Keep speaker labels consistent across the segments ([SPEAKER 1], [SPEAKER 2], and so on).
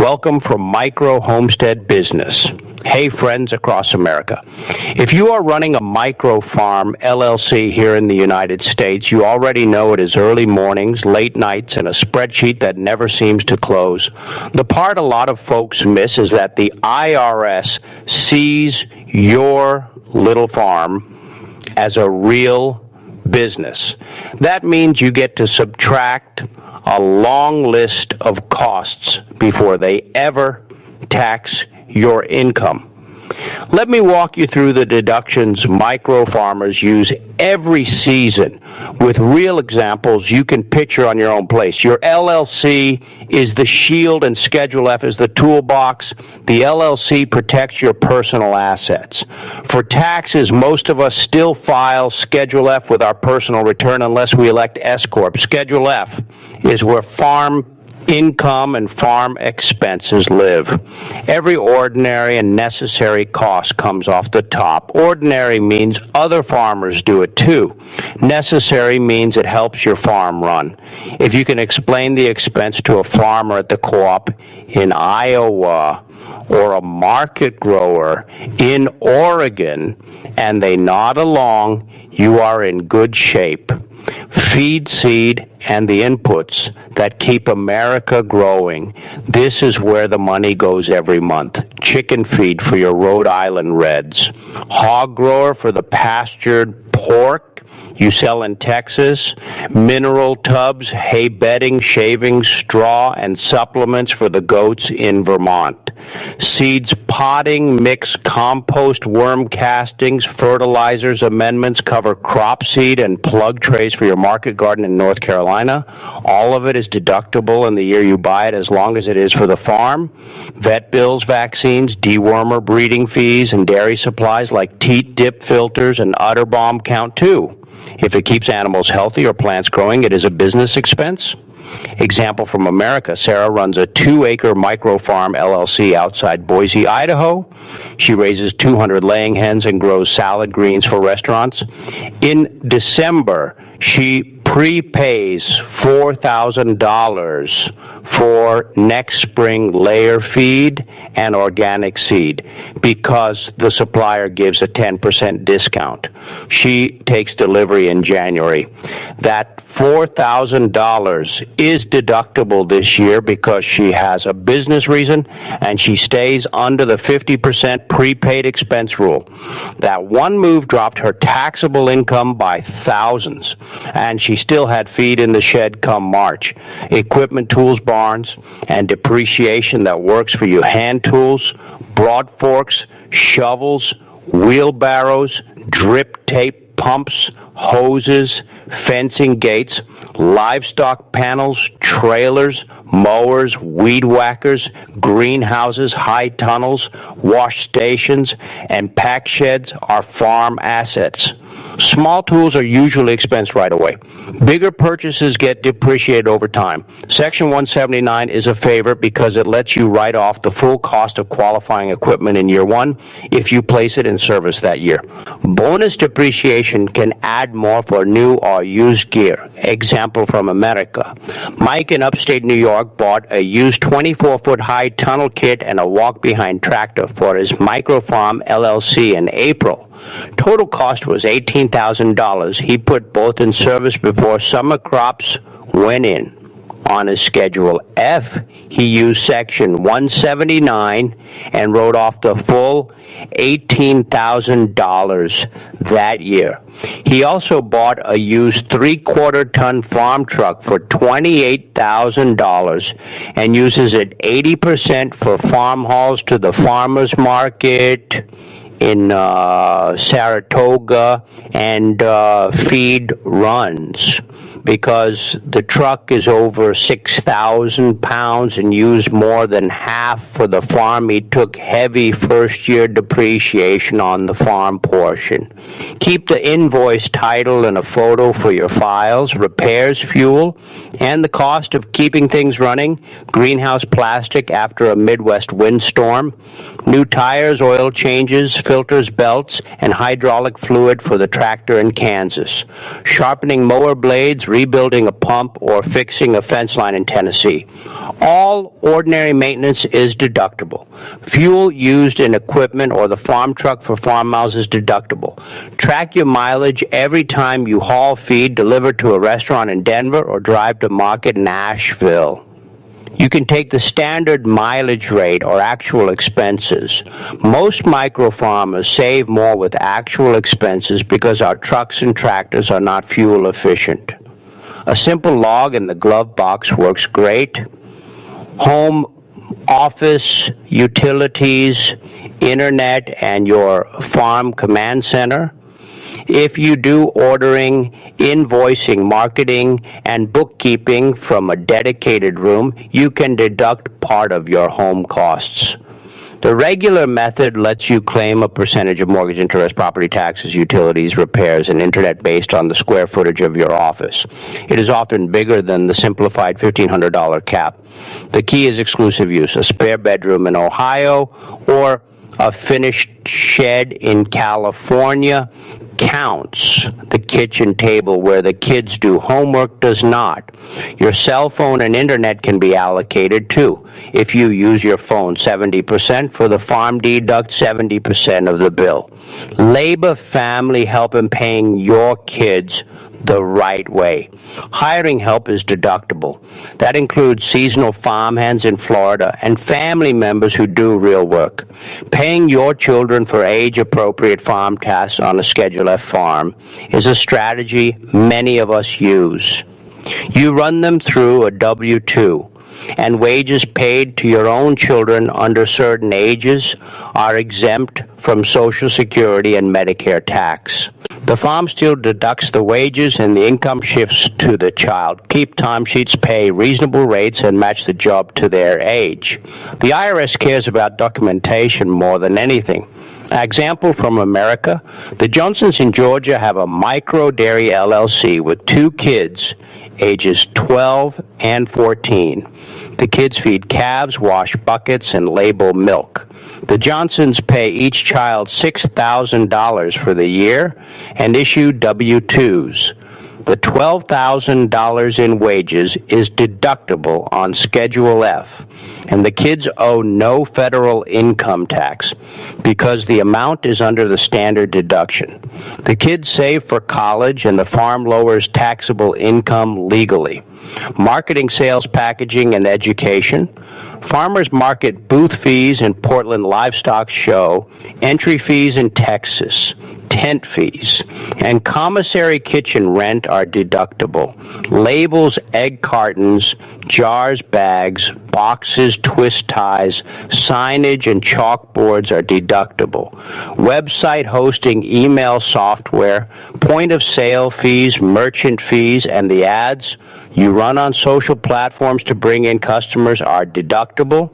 [SPEAKER 1] Welcome from Micro Homestead Business. Hey friends across America. If you are running a micro farm LLC here in the United States, you already know it is early mornings, late nights, and a spreadsheet that never seems to close. The part a lot of folks miss is that the IRS sees your little farm as a real business. That means you get to subtract a long list of costs before they ever tax your income. Let me walk you through the deductions micro farmers use every season with real examples you can picture on your own place. Your LLC is the shield and Schedule F is the toolbox. The LLC protects your personal assets. For taxes, most of us still file Schedule F with our personal return unless we elect S Corp. Schedule F is where farm income and farm expenses live. Every ordinary and necessary cost comes off the top. Ordinary means other farmers do it too. Necessary means it helps your farm run. If you can explain the expense to a farmer at the co-op in Iowa or a market grower in Oregon and they nod along, you are in good shape. Feed, seed, and the inputs that keep America growing. This is where the money goes every month. Chicken feed for your Rhode Island Reds. Hog grower for the pastured pork you sell in Texas. Mineral tubs, hay bedding, shavings, straw, and supplements for the goats in Vermont. Seeds, potting, mix, compost, worm castings, fertilizers, amendments cover crop seed and plug trays for your market garden in North Carolina. All of it is deductible in the year you buy it as long as it is for the farm. Vet bills, vaccines, dewormer, breeding fees, and dairy supplies like teat dip filters and udder balm count too. If it keeps animals healthy or plants growing, it is a business expense. Example from America, Sarah runs a 2-acre micro farm LLC outside Boise, Idaho. She raises 200 laying hens and grows salad greens for restaurants. In December, she prepays $4,000 for next spring layer feed and organic seed because the supplier gives a 10% discount. She takes delivery in January. That $4,000 is deductible this year because she has a business reason and she stays under the 50% prepaid expense rule. That one move dropped her taxable income by thousands, and she still had feed in the shed come March. Equipment, tools, barns, and depreciation that works for you. Hand tools, broad forks, shovels, wheelbarrows, drip tape pumps, hoses, fencing gates, livestock panels, trailers, mowers, weed whackers, greenhouses, high tunnels, wash stations, and pack sheds are farm assets. Small tools are usually expensed right away. Bigger purchases get depreciated over time. Section 179 is a favorite because it lets you write off the full cost of qualifying equipment in year one if you place it in service that year. Bonus depreciation can add more for new or used gear. Example from America. Mike in upstate New York bought a used 24-foot high tunnel kit and a walk-behind tractor for his microfarm LLC in April. Total cost was $18,000. He put both in service before summer crops went in. On his Schedule F, he used Section 179 and wrote off the full $18,000 that year. He also bought a used 3/4-ton farm truck for $28,000 and uses it 80% for farm hauls to the farmers market in Saratoga and feed runs because the truck is over 6,000 pounds and used more than half for the farm. He took heavy first-year depreciation on the farm portion. Keep the invoice title and a photo for your files, repairs, fuel, and the cost of keeping things running, greenhouse plastic after a Midwest windstorm, new tires, oil changes, filters, belts, and hydraulic fluid for the tractor in Kansas, sharpening mower blades, rebuilding a pump, or fixing a fence line in Tennessee. All ordinary maintenance is deductible. Fuel used in equipment or the farm truck for farm miles is deductible. Track your mileage every time you haul feed, deliver to a restaurant in Denver, or drive to market in Nashville. You can take the standard mileage rate or actual expenses. Most micro farmers save more with actual expenses because our trucks and tractors are not fuel efficient. A simple log in the glove box works great. Home, office, utilities, internet, and your farm command center. If you do ordering, invoicing, marketing, and bookkeeping from a dedicated room, you can deduct part of your home costs. The regular method lets you claim a percentage of mortgage interest, property taxes, utilities, repairs, and internet based on the square footage of your office. It is often bigger than the simplified $1,500 cap. The key is exclusive use, a spare bedroom in Ohio or a finished shed in California counts. The kitchen table where the kids do homework does not. Your cell phone and internet can be allocated too. If you use your phone 70%, for the farm deduct 70% of the bill. Labor, family help in paying your kids the right way. Hiring help is deductible. That includes seasonal farmhands in Florida and family members who do real work. Paying your children for age-appropriate farm tasks on a Schedule F farm is a strategy many of us use. You run them through a W-2, and wages paid to your own children under certain ages are exempt from Social Security and Medicare tax. The farm still deducts the wages and the income shifts to the child. Keep timesheets, pay reasonable rates, and match the job to their age. The IRS cares about documentation more than anything. Example from America, the Johnsons in Georgia have a micro dairy LLC with 2 kids, ages 12 and 14. The kids feed calves, wash buckets, and label milk. The Johnsons pay each child $6,000 for the year and issue W-2s. The $12,000 in wages is deductible on Schedule F, and the kids owe no federal income tax because the amount is under the standard deduction. The kids save for college, and the farm lowers taxable income legally. Marketing, sales, packaging, and education. Farmers market booth fees in Portland Livestock Show, entry fees in Texas, tent fees, and commissary kitchen rent are deductible. Labels, egg cartons, jars, bags, boxes, twist ties, signage, and chalkboards are deductible. Website hosting, email software, point of sale fees, merchant fees, and the ads you run on social platforms to bring in customers are deductible.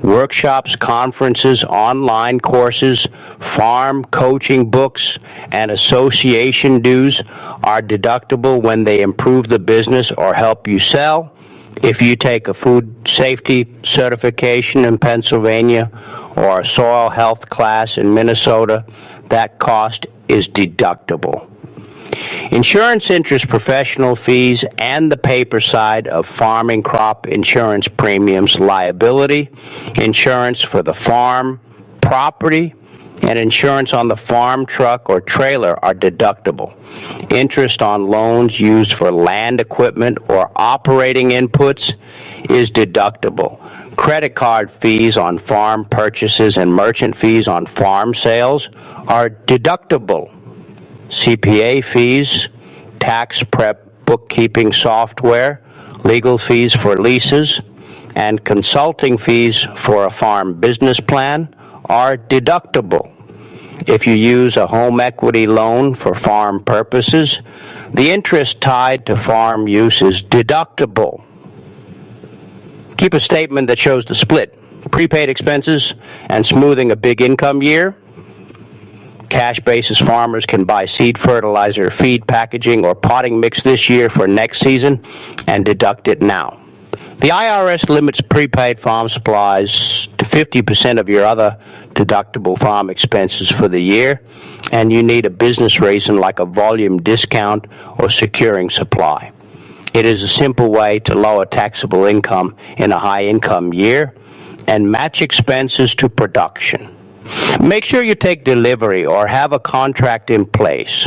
[SPEAKER 1] Workshops, conferences, online courses, farm coaching books, and association dues are deductible when they improve the business or help you sell. If you take a food safety certification in Pennsylvania or a soil health class in Minnesota, that cost is deductible. Insurance, interest, professional fees, and the paper side of farming crop insurance premiums, liability, insurance for the farm, property, and insurance on the farm truck or trailer are deductible. Interest on loans used for land equipment or operating inputs is deductible. Credit card fees on farm purchases and merchant fees on farm sales are deductible. CPA fees, tax prep bookkeeping software, legal fees for leases, and consulting fees for a farm business plan are deductible. If you use a home equity loan for farm purposes, the interest tied to farm use is deductible. Keep a statement that shows the split, prepaid expenses, and smoothing a big income year. Cash basis farmers can buy seed fertilizer, feed packaging, or potting mix this year for next season and deduct it now. The IRS limits prepaid farm supplies to 50% of your other deductible farm expenses for the year, and you need a business reason like a volume discount or securing supply. It is a simple way to lower taxable income in a high-income year and match expenses to production. Make sure you take delivery or have a contract in place.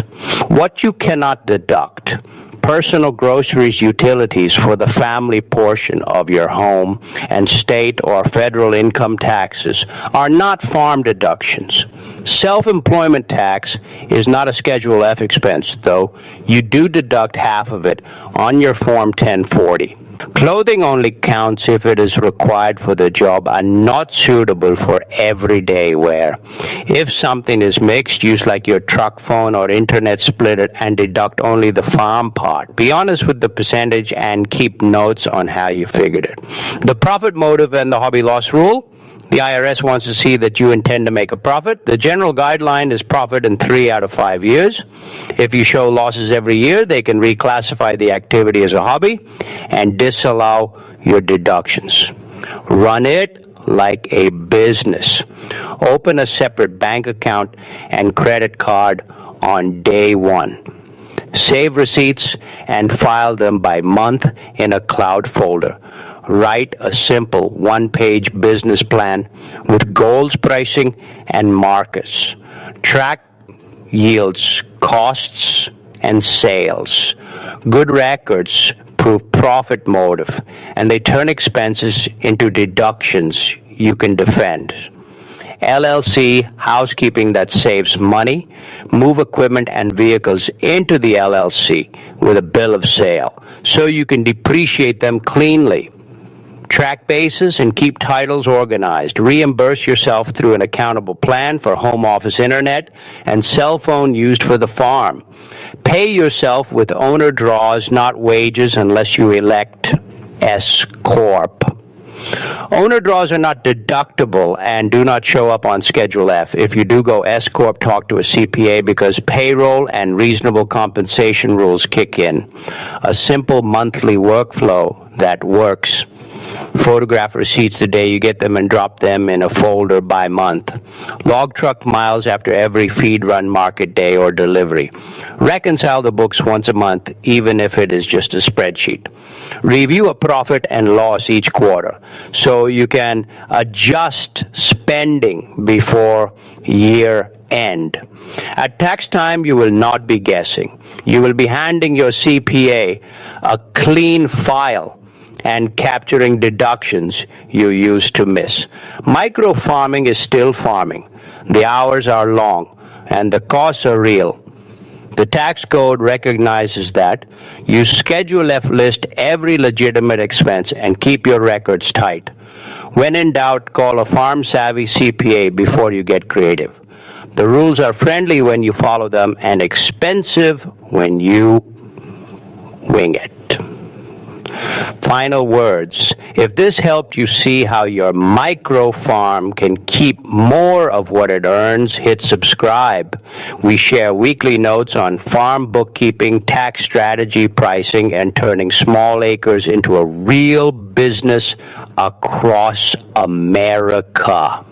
[SPEAKER 1] What you cannot deduct: personal groceries, utilities for the family portion of your home, and state or federal income taxes are not farm deductions. Self-employment tax is not a Schedule F expense, though you do deduct half of it on your Form 1040. Clothing only counts if it is required for the job and not suitable for everyday wear. If something is mixed use like your truck phone or internet, split it and deduct only the farm part. Be honest with the percentage and keep notes on how you figured it. The profit motive and the hobby loss rule: the IRS wants to see that you intend to make a profit. The general guideline is profit in 3 out of 5 years. If you show losses every year, they can reclassify the activity as a hobby and disallow your deductions. Run it like a business. Open a separate bank account and credit card on day one. Save receipts and file them by month in a cloud folder. Write a simple one-page business plan with goals, pricing, and markets. Track yields, costs, and sales. Good records prove profit motive, and they turn expenses into deductions you can defend. LLC housekeeping that saves money. Move equipment and vehicles into the LLC with a bill of sale so you can depreciate them cleanly. Track bases and keep titles organized. Reimburse yourself through an accountable plan for home office internet and cell phone used for the farm. Pay yourself with owner draws, not wages, unless you elect S Corp. Owner draws are not deductible and do not show up on Schedule F. If you do go S Corp, talk to a CPA because payroll and reasonable compensation rules kick in. A simple monthly workflow that works. Photograph receipts the day you get them and drop them in a folder by month. Log truck miles after every feed run, market day, or delivery. Reconcile the books once a month, even if it is just a spreadsheet. Review a profit and loss each quarter so you can adjust spending before year end. At tax time, you will not be guessing. You will be handing your CPA a clean file and capturing deductions you used to miss. Micro farming is still farming. The hours are long and the costs are real. The tax code recognizes that. You Schedule F list every legitimate expense and keep your records tight. When in doubt, call a farm-savvy CPA before you get creative. The rules are friendly when you follow them and expensive when you wing it. Final words. If this helped you see how your micro farm can keep more of what it earns, hit subscribe. We share weekly notes on farm bookkeeping, tax strategy, pricing, and turning small acres into a real business across America.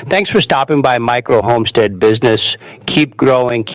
[SPEAKER 1] Thanks for stopping by Micro Homestead Business. Keep growing.